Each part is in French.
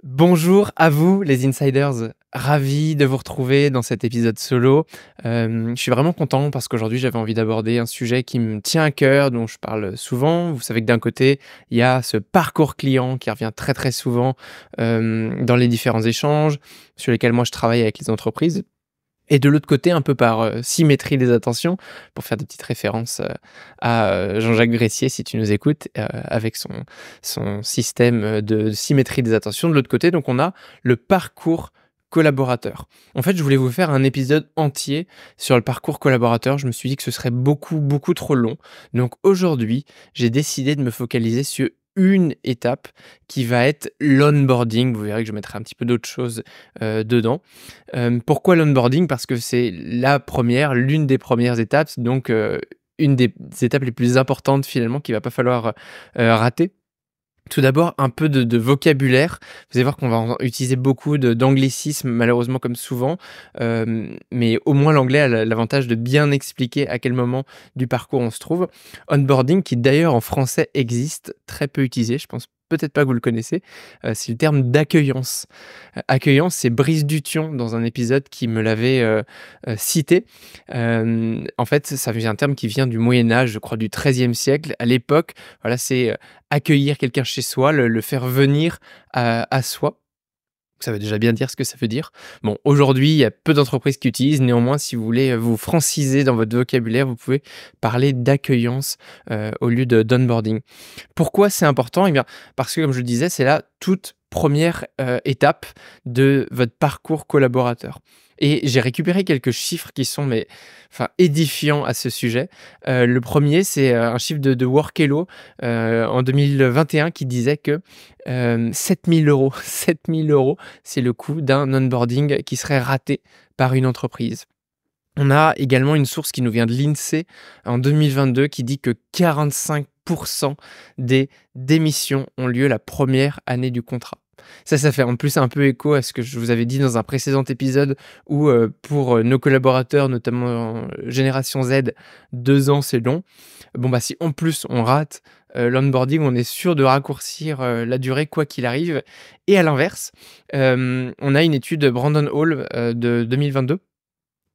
Bonjour à vous les insiders, ravi de vous retrouver dans cet épisode solo. Je suis vraiment content parce qu'aujourd'hui j'avais envie d'aborder un sujet qui me tient à cœur, dont je parle souvent. Vous savez que d'un côté, il y a ce parcours client qui revient très, très souvent, dans les différents échanges sur lesquels moi je travaille avec les entreprises. Et de l'autre côté, un peu par, symétrie des attentions, pour faire des petites références, à, Jean-Jacques Gressier, si tu nous écoutes, avec son système, de symétrie des attentions. De l'autre côté, donc on a le parcours collaborateur. En fait, je voulais vous faire un épisode entier sur le parcours collaborateur. Je me suis dit que ce serait beaucoup, beaucoup trop long. Donc aujourd'hui, j'ai décidé de me focaliser sur une étape qui va être l'onboarding. Vous verrez que je mettrai un petit peu d'autres choses, dedans. Pourquoi l'onboarding? Parce que c'est l'une des premières étapes, donc une des étapes les plus importantes finalement qu'il va pas falloir, rater. Tout d'abord, un peu de vocabulaire. Vous allez voir qu'on va utiliser beaucoup d'anglicismes, malheureusement comme souvent, mais au moins l'anglais a l'avantage de bien expliquer à quel moment du parcours on se trouve. Onboarding qui d'ailleurs en français existe, très peu utilisé, je pense peut-être pas que vous le connaissez, c'est le terme d'accueillance. Accueillance, c'est Brice Dution dans un épisode qui me l'avait, cité. En fait, ça vient un terme qui vient du Moyen Âge, je crois du XIIIe siècle. À l'époque, voilà, c'est, accueillir quelqu'un chez soi, le faire venir à soi. Ça veut déjà bien dire ce que ça veut dire. Bon, aujourd'hui, il y a peu d'entreprises qui utilisent. Néanmoins, si vous voulez, vous franciser dans votre vocabulaire, vous pouvez parler d'accueillance, au lieu de d'onboarding. Pourquoi c'est important? Eh bien, parce que comme je le disais, c'est la toute première étape de votre parcours collaborateur et j'ai récupéré quelques chiffres qui sont mais enfin édifiants à ce sujet. Le premier, c'est, un chiffre de Workello, en 2021 qui disait que, 7 000 €, 7 000 €, c'est le coût d'un onboarding qui serait raté par une entreprise. On a également une source qui nous vient de l'INSEE en 2022 qui dit que 45 des démissions ont lieu la première année du contrat. Ça fait en plus un peu écho à ce que je vous avais dit dans un précédent épisode où, pour, nos collaborateurs, notamment génération Z, 2 ans, c'est long. Bon, bah, si en plus on rate, l'onboarding, on est sûr de raccourcir, la durée quoi qu'il arrive et à l'inverse, on a une étude Brandon Hall, de 2022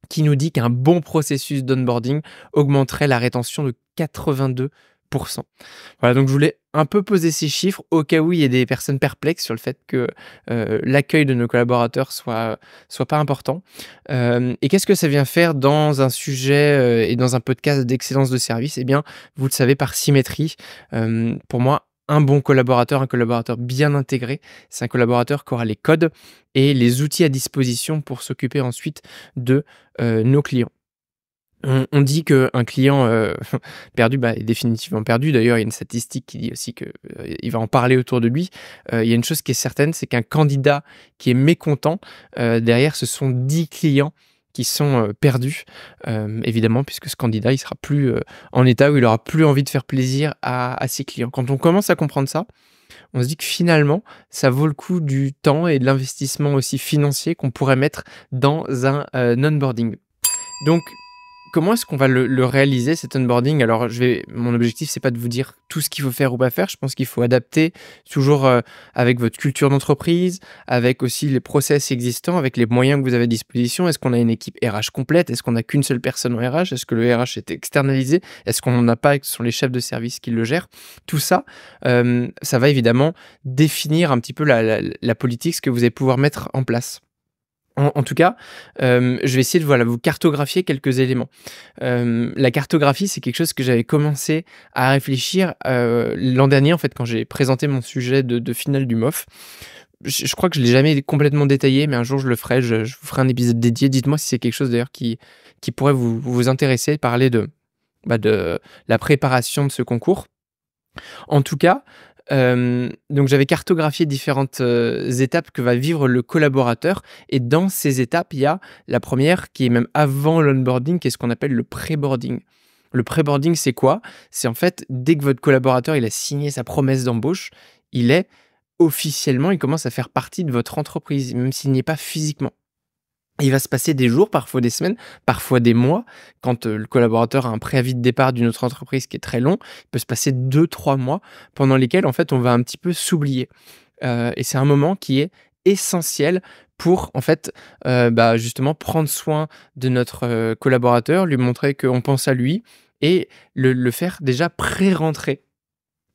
qui nous dit qu'un bon processus d'onboarding augmenterait la rétention de 82. Voilà, donc je voulais un peu poser ces chiffres au cas où il y ait des personnes perplexes sur le fait que, l'accueil de nos collaborateurs soit pas important. Et qu'est-ce que ça vient faire dans un sujet, et dans un podcast d'excellence de service? Eh bien, vous le savez, par symétrie, pour moi, un bon collaborateur, un collaborateur bien intégré, c'est un collaborateur qui aura les codes et les outils à disposition pour s'occuper ensuite de, nos clients. On dit qu'un client, perdu, bah, est définitivement perdu. D'ailleurs, il y a une statistique qui dit aussi que, il va en parler autour de lui. Il y a une chose qui est certaine, c'est qu'un candidat qui est mécontent, derrière, ce sont 10 clients qui sont, perdus. Évidemment, puisque ce candidat, il sera plus, en état où il aura plus envie de faire plaisir à ses clients. Quand on commence à comprendre ça, on se dit que finalement, ça vaut le coup du temps et de l'investissement aussi financier qu'on pourrait mettre dans un, onboarding. Donc comment est-ce qu'on va le réaliser cet onboarding? Alors mon objectif, c'est pas de vous dire tout ce qu'il faut faire ou pas faire. Je pense qu'il faut adapter toujours, avec votre culture d'entreprise, avec aussi les process existants, avec les moyens que vous avez à disposition. Est-ce qu'on a une équipe RH complète? Est-ce qu'on a qu'une seule personne en RH? Est-ce que le RH est externalisé? Est-ce qu'on n'en a pas et que ce sont les chefs de service qui le gèrent? Tout ça, ça va évidemment définir un petit peu la politique, ce que vous allez pouvoir mettre en place. En tout cas, je vais essayer de voilà, vous cartographier quelques éléments. La cartographie, c'est quelque chose que j'avais commencé à réfléchir, l'an dernier, en fait, quand j'ai présenté mon sujet de finale du MOF. Je crois que je l'ai jamais complètement détaillé, mais un jour je le ferai, je vous ferai un épisode dédié. Dites-moi si c'est quelque chose d'ailleurs qui pourrait vous intéresser, parler de la préparation de ce concours. En tout cas, donc j'avais cartographié différentes, étapes que va vivre le collaborateur et dans ces étapes, il y a la première qui est même avant l'onboarding, qui est ce qu'on appelle le pré-boarding. Le pré-boarding, c'est quoi? C'est en fait, dès que votre collaborateur, il a signé sa promesse d'embauche, il est officiellement il commence à faire partie de votre entreprise, même s'il n'y est pas physiquement. Il va se passer des jours, parfois des semaines, parfois des mois. Quand, le collaborateur a un préavis de départ d'une autre entreprise qui est très long, il peut se passer 2, 3 mois pendant lesquels, en fait, on va un petit peu s'oublier. et c'est un moment qui est essentiel pour, en fait, justement prendre soin de notre, collaborateur, lui montrer qu'on pense à lui et le faire déjà pré-rentrée.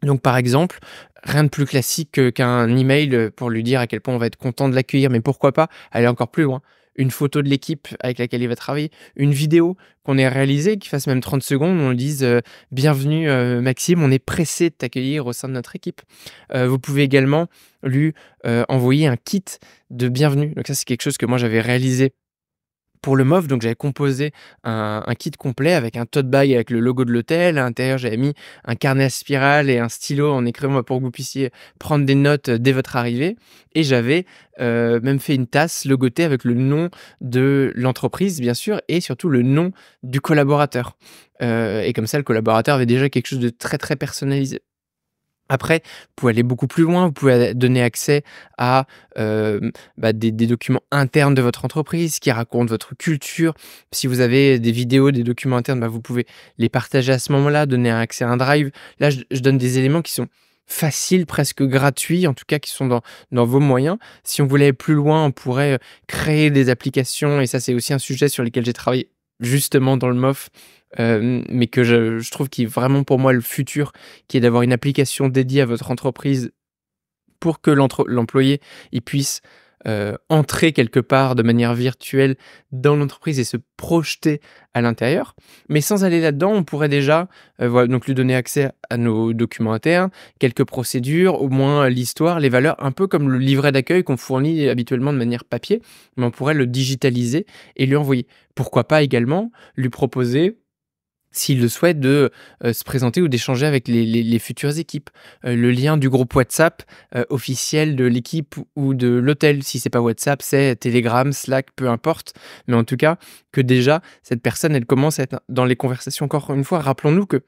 Donc par exemple, rien de plus classique qu'un email, pour lui dire à quel point on va être content de l'accueillir, mais pourquoi pas aller encore plus loin. Une photo de l'équipe avec laquelle il va travailler, une vidéo qu'on ait réalisée, qui fasse même 30 secondes, où on lui dise, «Bienvenue, Maxime, on est pressé de t'accueillir au sein de notre équipe». Vous pouvez également lui, envoyer un kit de bienvenue. Donc ça, c'est quelque chose que moi j'avais réalisé pour le MOF, donc j'avais composé un kit complet avec un tote bag avec le logo de l'hôtel. À l'intérieur, j'avais mis un carnet à spirale et un stylo en écrivant, pour que vous puissiez prendre des notes, dès votre arrivée et j'avais, même fait une tasse logotée avec le nom de l'entreprise, bien sûr et surtout le nom du collaborateur. Et comme ça, le collaborateur avait déjà quelque chose de très, très personnalisé. Après, vous pouvez aller beaucoup plus loin, vous pouvez donner accès à, des documents internes de votre entreprise qui racontent votre culture. Si vous avez des vidéos, des documents internes, vous pouvez les partager à ce moment-là, donner un accès à un drive. Là, je donne des éléments qui sont faciles, presque gratuits, en tout cas qui sont dans vos moyens. Si on voulait aller plus loin, on pourrait, créer des applications et ça, c'est aussi un sujet sur lequel j'ai travaillé justement dans le MOF, mais que je trouve qui est vraiment pour moi le futur, qui est d'avoir une application dédiée à votre entreprise pour que l'employé, il puisse, entrer quelque part de manière virtuelle dans l'entreprise et se projeter à l'intérieur. Mais sans aller là-dedans, on pourrait déjà, voilà, donc lui donner accès à nos documents internes, quelques procédures, au moins l'histoire, les valeurs, un peu comme le livret d'accueil qu'on fournit habituellement de manière papier, mais on pourrait le digitaliser et lui envoyer. Pourquoi pas également lui proposer s'il le souhaite de, se présenter ou d'échanger avec les futures équipes. Le lien du groupe WhatsApp, officiel de l'équipe ou de l'hôtel. Si c'est pas WhatsApp, c'est Telegram, Slack, peu importe. Mais en tout cas, que déjà cette personne, elle commence à être dans les conversations. Encore une fois, rappelons-nous que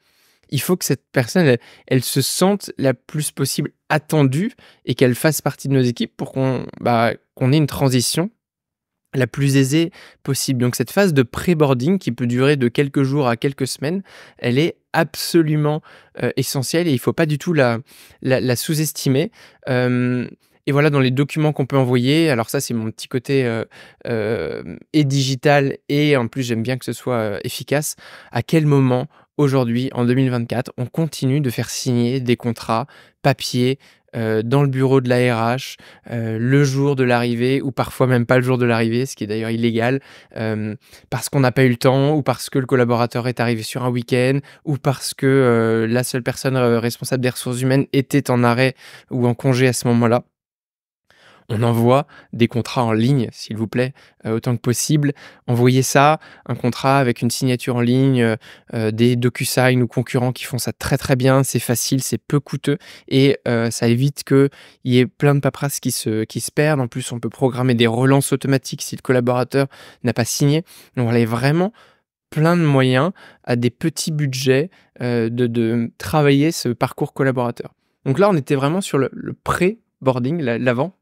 il faut que cette personne, elle se sente la plus possible attendue et qu'elle fasse partie de nos équipes pour qu'on ait une transition la plus aisée possible. Donc cette phase de pré-boarding qui peut durer de quelques jours à quelques semaines, elle est absolument, essentielle et il ne faut pas du tout la sous-estimer. Et voilà, dans les documents qu'on peut envoyer, alors ça, c'est mon petit côté, et digital et en plus, j'aime bien que ce soit, efficace. À quel moment, aujourd'hui, en 2024, on continue de faire signer des contrats papier, dans le bureau de la RH, le jour de l'arrivée ou parfois même pas le jour de l'arrivée, ce qui est d'ailleurs illégal, parce qu'on n'a pas eu le temps ou parce que le collaborateur est arrivé sur un week-end ou parce que, la seule personne, responsable des ressources humaines était en arrêt ou en congé à ce moment-là. On envoie des contrats en ligne, s'il vous plaît, autant que possible. Envoyez ça, un contrat avec une signature en ligne, des DocuSign ou concurrents qui font ça très, très bien. C'est facile, c'est peu coûteux et ça évite qu'il y ait plein de paperasses qui se perdent. En plus, on peut programmer des relances automatiques si le collaborateur n'a pas signé. Donc voilà, il y a vraiment plein de moyens à des petits budgets, de travailler ce parcours collaborateur. Donc là, on était vraiment sur le pré-boarding, l'avant.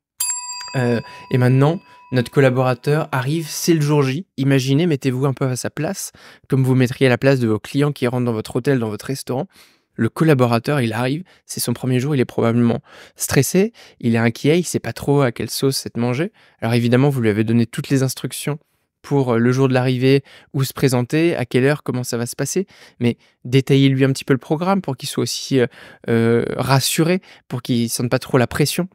Et maintenant, notre collaborateur arrive, c'est le jour J. Imaginez, mettez-vous un peu à sa place, comme vous mettriez à la place de vos clients qui rentrent dans votre hôtel, dans votre restaurant. Le collaborateur, il arrive, c'est son premier jour, il est probablement stressé, il est inquiet, il sait pas trop à quelle sauce être mangé. Alors évidemment, vous lui avez donné toutes les instructions pour, le jour de l'arrivée, où se présenter, à quelle heure, comment ça va se passer. Mais détaillez-lui un petit peu le programme pour qu'il soit aussi, rassuré, pour qu'il sente pas trop la pression.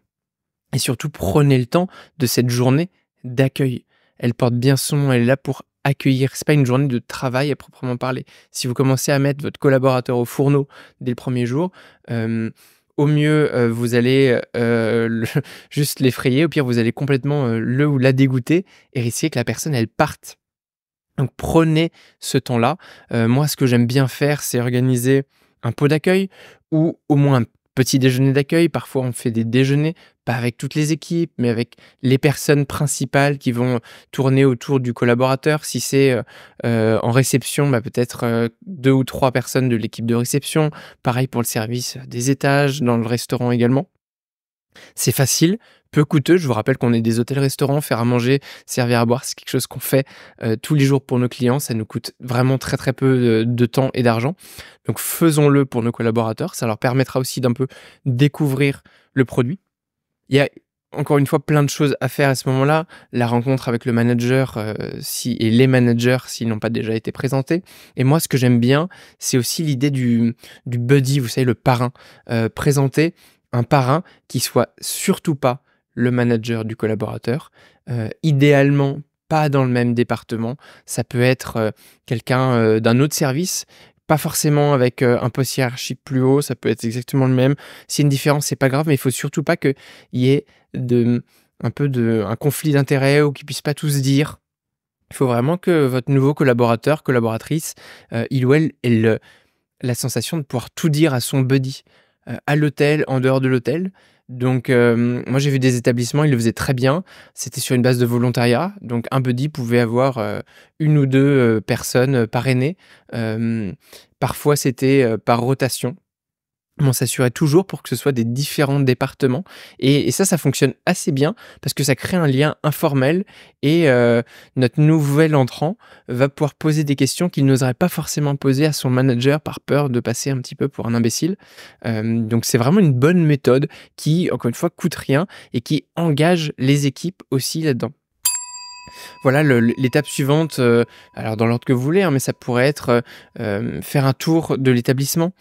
Et surtout, prenez le temps de cette journée d'accueil. Elle porte bien son nom, elle est là pour accueillir. C'est pas une journée de travail à proprement parler. Si vous commencez à mettre votre collaborateur au fourneau dès le premier jour, au mieux, vous allez, juste l'effrayer, au pire, vous allez complètement, le ou la dégoûter et risquer que la personne, elle parte. Donc prenez ce temps-là. Moi, ce que j'aime bien faire, c'est organiser un pot d'accueil ou au moins un petit déjeuner d'accueil. Parfois, on fait des déjeuners, pas avec toutes les équipes, mais avec les personnes principales qui vont tourner autour du collaborateur. Si c'est, en réception, peut-être, 2 ou 3 personnes de l'équipe de réception. Pareil pour le service des étages, dans le restaurant également. C'est facile, peu coûteux. Je vous rappelle qu'on est des hôtels-restaurants, faire à manger, servir à boire, c'est quelque chose qu'on fait, tous les jours pour nos clients. Ça nous coûte vraiment très, très peu de temps et d'argent. Donc faisons-le pour nos collaborateurs. Ça leur permettra aussi d'un peu découvrir le produit. Il y a encore une fois plein de choses à faire à ce moment-là. La rencontre avec le manager, si et les managers s'ils n'ont pas déjà été présentés et moi ce que j'aime bien, c'est aussi l'idée du buddy, vous savez le parrain. Présenter un parrain qui soit surtout pas le manager du collaborateur, idéalement pas dans le même département. Ça peut être, quelqu'un, d'un autre service, pas forcément avec, un poste hiérarchique plus haut, ça peut être exactement le même. S'il y a une différence, c'est pas grave, mais il faut surtout pas qu'il y ait de un conflit d'intérêts ou qu'ils puissent pas tout se dire. Il faut vraiment que votre nouveau collaborateur, collaboratrice, il ou elle ait la sensation de pouvoir tout dire à son buddy, à l'hôtel, en dehors de l'hôtel. Donc, moi j'ai vu des établissements, ils le faisaient très bien. C'était sur une base de volontariat, donc un buddy pouvait avoir, 1 ou 2 personnes, parrainées. Parfois c'était, par rotation. On s'assurait toujours pour que ce soit des différents départements et ça fonctionne assez bien parce que ça crée un lien informel et notre nouvel entrant va pouvoir poser des questions qu'il n'oserait pas forcément poser à son manager par peur de passer un petit peu pour un imbécile. Donc c'est vraiment une bonne méthode qui, encore une fois, coûte rien et qui engage les équipes aussi là-dedans. Voilà l'étape suivante, alors dans l'ordre que vous voulez, hein, mais ça pourrait être, faire un tour de l'établissement.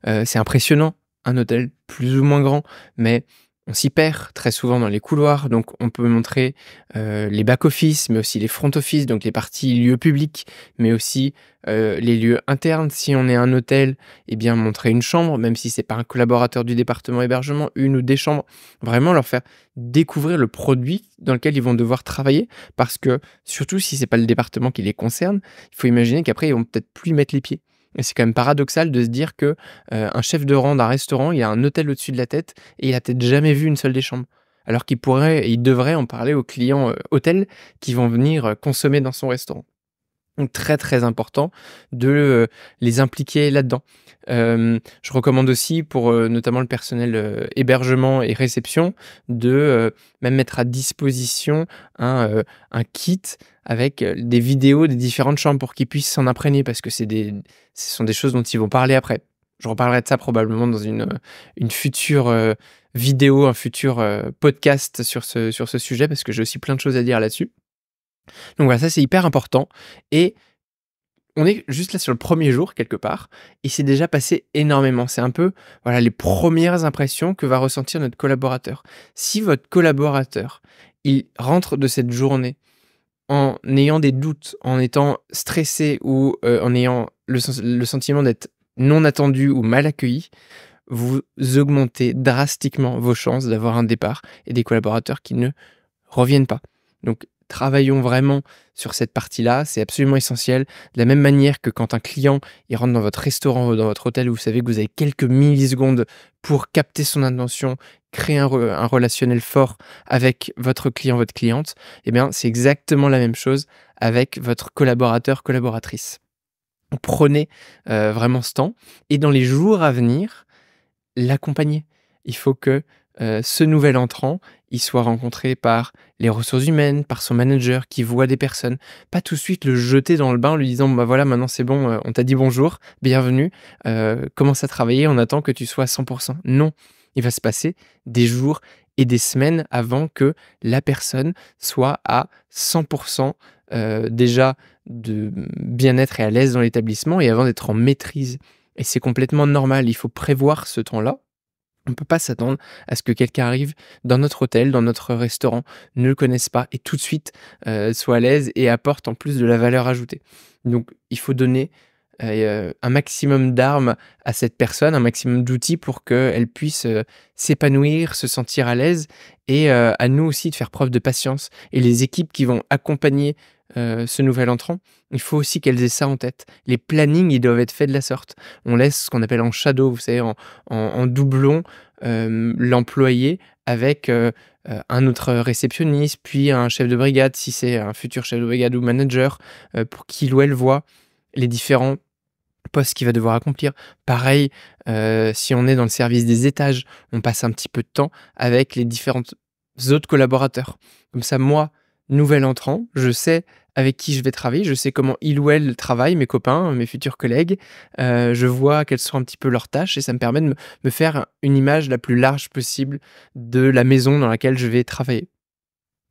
C'est impressionnant, un hôtel plus ou moins grand, mais on s'y perd très souvent dans les couloirs, donc on peut montrer, les back office, mais aussi les front office, donc les parties lieux publics, mais aussi, les lieux internes. Si on est un hôtel, eh bien montrer une chambre, même si c'est pas un collaborateur du département hébergement, une ou des chambres. Vraiment leur faire découvrir le produit dans lequel ils vont devoir travailler, parce que surtout si c'est pas le département qui les concerne, il faut imaginer qu'après ils vont peut-être plus y mettre les pieds. Et c'est quand même paradoxal de se dire que, un chef de rang d'un restaurant, il a un hôtel au-dessus de la tête et il a peut-être jamais vu une seule des chambres. Alors qu'il pourrait et il devrait en parler aux clients, hôtels qui vont venir, consommer dans son restaurant. Donc très, très important de, les impliquer là-dedans. Je recommande aussi pour, notamment le personnel, hébergement et réception de, même mettre à disposition un kit avec, des vidéos des différentes chambres pour qu'ils puissent s'en imprégner parce que ce sont des choses dont ils vont parler après. Je reparlerai de ça probablement dans une future, vidéo, un futur, podcast sur ce sujet parce que j'ai aussi plein de choses à dire là-dessus. Donc voilà, ça c'est hyper important et on est juste là sur le premier jour quelque part et c'est déjà passé énormément. C'est un peu, voilà, les premières impressions que va ressentir notre collaborateur. Si votre collaborateur, il rentre de cette journée en ayant des doutes, en étant stressé ou, en ayant le sentiment d'être non attendu ou mal accueilli, vous augmentez drastiquement vos chances d'avoir un départ et des collaborateurs qui ne reviennent pas. Donc travaillons vraiment sur cette partie-là, c'est absolument essentiel. De la même manière que quand un client, il rentre dans votre restaurant ou dans votre hôtel, vous savez que vous avez quelques millisecondes pour capter son intention, créer un relationnel fort avec votre client, votre cliente, eh bien, c'est exactement la même chose avec votre collaborateur, collaboratrice. Prenez, vraiment ce temps et dans les jours à venir, l'accompagner. Il faut que, ce nouvel entrant, il soit rencontré par les ressources humaines, par son manager qui voit des personnes. Pas tout de suite le jeter dans le bain en lui disant: «Bah, voilà, maintenant c'est bon, on t'a dit bonjour, bienvenue, commence à travailler, on attend que tu sois à 100 pour cent». Non, il va se passer des jours et des semaines avant que la personne soit à 100 déjà de bien-être et à l'aise dans l'établissement et avant d'être en maîtrise et c'est complètement normal. Il faut prévoir ce temps-là. On ne peut pas s'attendre à ce que quelqu'un arrive dans notre hôtel, dans notre restaurant, ne le connaisse pas et tout de suite, soit à l'aise et apporte en plus de la valeur ajoutée. Donc il faut donner, un maximum d'armes à cette personne, un maximum d'outils pour qu'elle puisse, s'épanouir, se sentir à l'aise et à nous aussi de faire preuve de patience et les équipes qui vont accompagner, ce nouvel entrant, il faut aussi qu'elles aient ça en tête. Les plannings, ils doivent être faits de la sorte. On laisse ce qu'on appelle en shadow, vous savez, en doublon, l'employé avec, un autre réceptionniste, puis un chef de brigade, si c'est un futur chef de brigade ou manager, pour qu'il ou elle voit les différents postes qu'il va devoir accomplir. Pareil, si on est dans le service des étages, on passe un petit peu de temps avec les différentes autres collaborateurs. Comme ça, moi, nouvel entrant, je sais avec qui je vais travailler, je sais comment ils ou elles travaillent, mes copains, mes futurs collègues, je vois quelles sont un petit peu leurs tâches et ça me permet de me faire une image la plus large possible de la maison dans laquelle je vais travailler.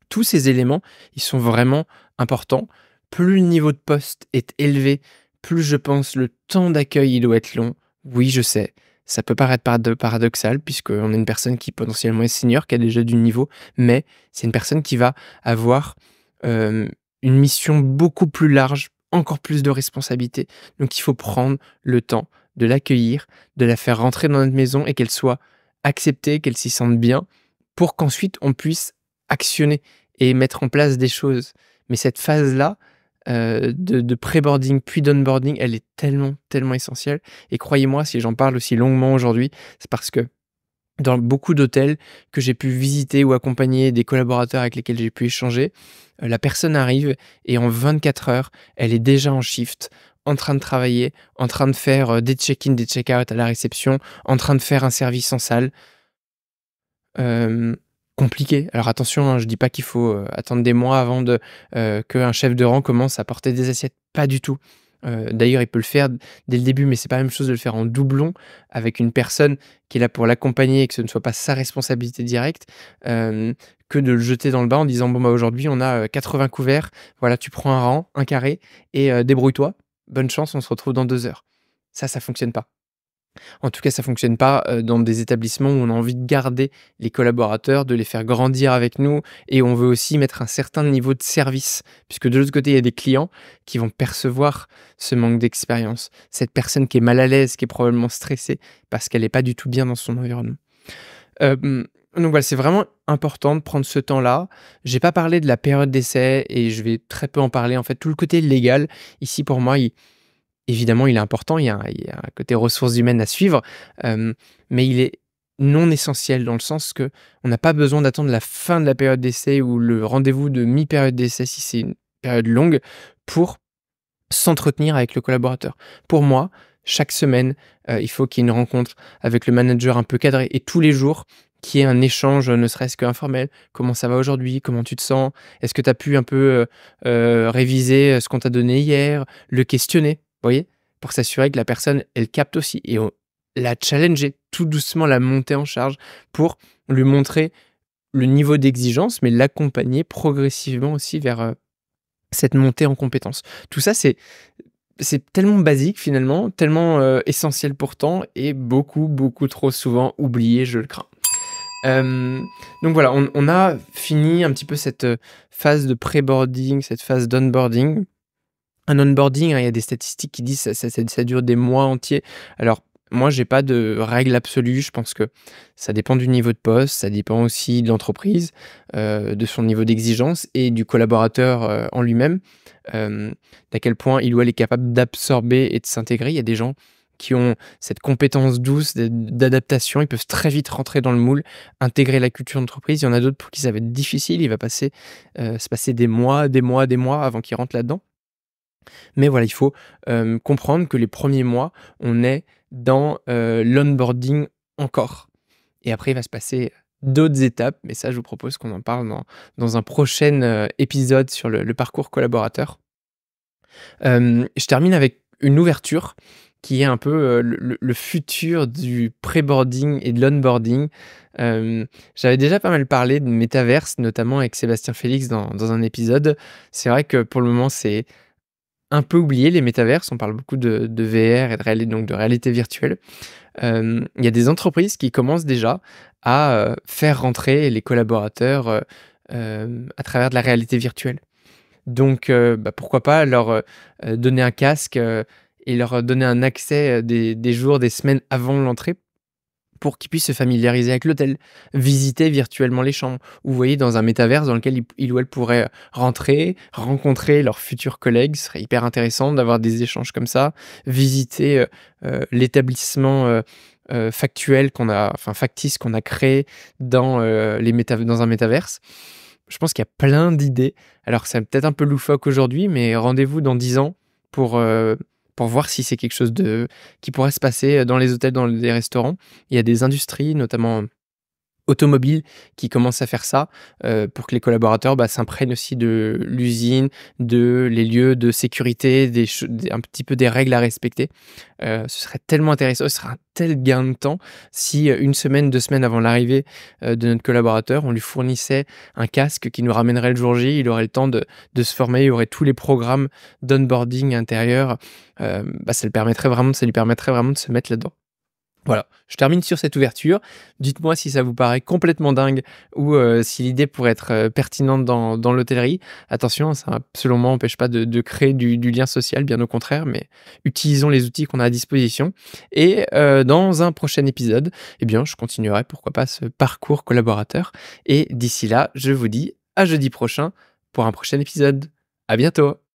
Tous ces éléments, ils sont vraiment importants. Plus le niveau de poste est élevé, plus je pense le temps d'accueil il doit être long. Oui, je sais, ça peut paraître paradoxal puisqu'on a une personne qui potentiellement est senior, qui a déjà du niveau, mais c'est une personne qui va avoir euh, une mission beaucoup plus large, encore plus de responsabilités. Donc il faut prendre le temps de l'accueillir, de la faire rentrer dans notre maison et qu'elle soit acceptée, qu'elle s'y sente bien, pour qu'ensuite on puisse actionner et mettre en place des choses. Mais cette phase-là, de pré-boarding puis d'onboarding, elle est tellement, tellement essentielle et croyez-moi, si j'en parle aussi longuement aujourd'hui, c'est parce que dans beaucoup d'hôtels que j'ai pu visiter ou accompagner des collaborateurs avec lesquels j'ai pu échanger, la personne arrive et en 24 heures, elle est déjà en shift, en train de travailler, en train de faire, des check-in, des check-out à la réception, en train de faire un service en salle. Hem, Compliqué. Alors attention, hein, je dis pas qu'il faut, attendre des mois avant qu'un chef de rang commence à porter des assiettes, pas du tout. D'ailleurs, il peut le faire dès le début, mais c'est pas la même chose de le faire en doublon avec une personne qui est là pour l'accompagner et que ce ne soit pas sa responsabilité directe, hem, que de le jeter dans le bain en disant: «Bon, bah, aujourd'hui, on a, 80 couverts, voilà, tu prends un rang, un carré et débrouille-toi. Bonne chance, on se retrouve dans 2 heures». Ça fonctionne pas. En tout cas, ça fonctionne pas, dans des établissements où on a envie de garder les collaborateurs, de les faire grandir avec nous et on veut aussi mettre un certain niveau de service. Puisque de l'autre côté, il y a des clients qui vont percevoir ce manque d'expérience. Cette personne qui est mal à l'aise, qui est probablement stressée parce qu'elle est pas du tout bien dans son environnement. Hem, donc voilà, c'est vraiment important de prendre ce temps-là. J'ai pas parlé de la période d'essai et je vais très peu en parler. En fait, tout le côté légal, ici, pour moi, évidemment, il est important, il y a un côté ressources humaines à suivre, mais il est non essentiel dans le sens que on n'a pas besoin d'attendre la fin de la période d'essai ou le rendez-vous de mi-période d'essai si c'est une période longue pour s'entretenir avec le collaborateur. Pour moi, chaque semaine, il faut qu'il y ait une rencontre avec le manager un peu cadré et tous les jours, qu'il y ait un échange, ne serait-ce qu'informel. «Comment ça va aujourd'hui? Comment tu te sens? Est-ce que tu as pu un peu, réviser, ce qu'on t'a donné hier?» Le questionner, vous voyez? Pour s'assurer que la personne, elle capte aussi et la challenger, tout doucement la monter en charge pour lui montrer le niveau d'exigence, mais l'accompagner progressivement aussi vers, cette montée en compétences. Tout ça, c'est tellement basique finalement, tellement, essentiel pourtant et beaucoup, beaucoup trop souvent oublié, je le crains. Hem, donc voilà, on a fini un petit peu cette, phase de pré-boarding, cette phase d'onboarding. Un onboarding, hein, il y a des statistiques qui disent ça dure des mois entiers. Alors moi, j'ai pas de règle absolue. Je pense que ça dépend du niveau de poste, ça dépend aussi de l'entreprise, de son niveau d'exigence et du collaborateur, en lui-même. D'à quel point il ou elle est capable d'absorber et de s'intégrer. Il y a des gens qui ont cette compétence douce d'adaptation, ils peuvent très vite rentrer dans le moule, intégrer la culture d'entreprise. Il y en a d'autres pour qui ça va être difficile, il va se passer des mois, des mois, des mois avant qu'ils rentrent là-dedans. Mais voilà, il faut, comprendre que les premiers mois, on est dans, l'onboarding encore et après il va se passer d'autres étapes, mais ça je vous propose qu'on en parle dans un prochain, épisode sur le parcours collaborateur. Je termine avec une ouverture qui est un peu, le futur du pré-boarding et de l'onboarding. J'avais déjà pas mal parlé de métaverse, notamment avec Sébastien Félix dans un épisode. C'est vrai que pour le moment, c'est un peu oublié les métaverses, on parle beaucoup de VR et de réalité virtuelle. Il y a des entreprises qui commencent déjà à, faire rentrer les collaborateurs, à travers de la réalité virtuelle. Donc bah, pourquoi pas leur, donner un casque, et leur donner un accès, des jours, des semaines avant l'entrée pour qu'ils puissent se familiariser avec l'hôtel, visiter virtuellement les chambres ou vous voyez dans un métaverse dans lequel il ou elle pourrait rentrer, rencontrer leurs futurs collègues. Ce serait hyper intéressant d'avoir des échanges comme ça, visiter, l'établissement, factuel factice qu'on a créé dans un métaverse. Je pense qu'il y a plein d'idées. Alors c'est peut-être un peu loufoque aujourd'hui, mais rendez-vous dans 10 ans pour, pour voir si c'est quelque chose qui pourrait se passer dans les hôtels, dans les restaurants. Il y a des industries, notamment automobile qui commence à faire ça, pour que les collaborateurs, s'imprègnent aussi de l'usine, de les lieux de sécurité, des un petit peu des règles à respecter. Ce serait tellement intéressant, ce serait un tel gain de temps si, 1 semaine, 2 semaines avant l'arrivée, de notre collaborateur, on lui fournissait un casque qui nous ramènerait le jour J. Il aurait le temps de se former, il aurait tous les programmes d'onboarding intérieur. Ça lui permettrait vraiment de se mettre là-dedans. Voilà, je termine sur cette ouverture. Dites-moi si ça vous paraît complètement dingue ou si l'idée pourrait être, pertinente dans l'hôtellerie. Attention, ça absolument empêche pas de créer du lien social, bien au contraire, mais utilisons les outils qu'on a à disposition et dans un prochain épisode, eh bien, je continuerai, pourquoi pas, ce parcours collaborateur et d'ici là, je vous dis à jeudi prochain pour un prochain épisode. À bientôt!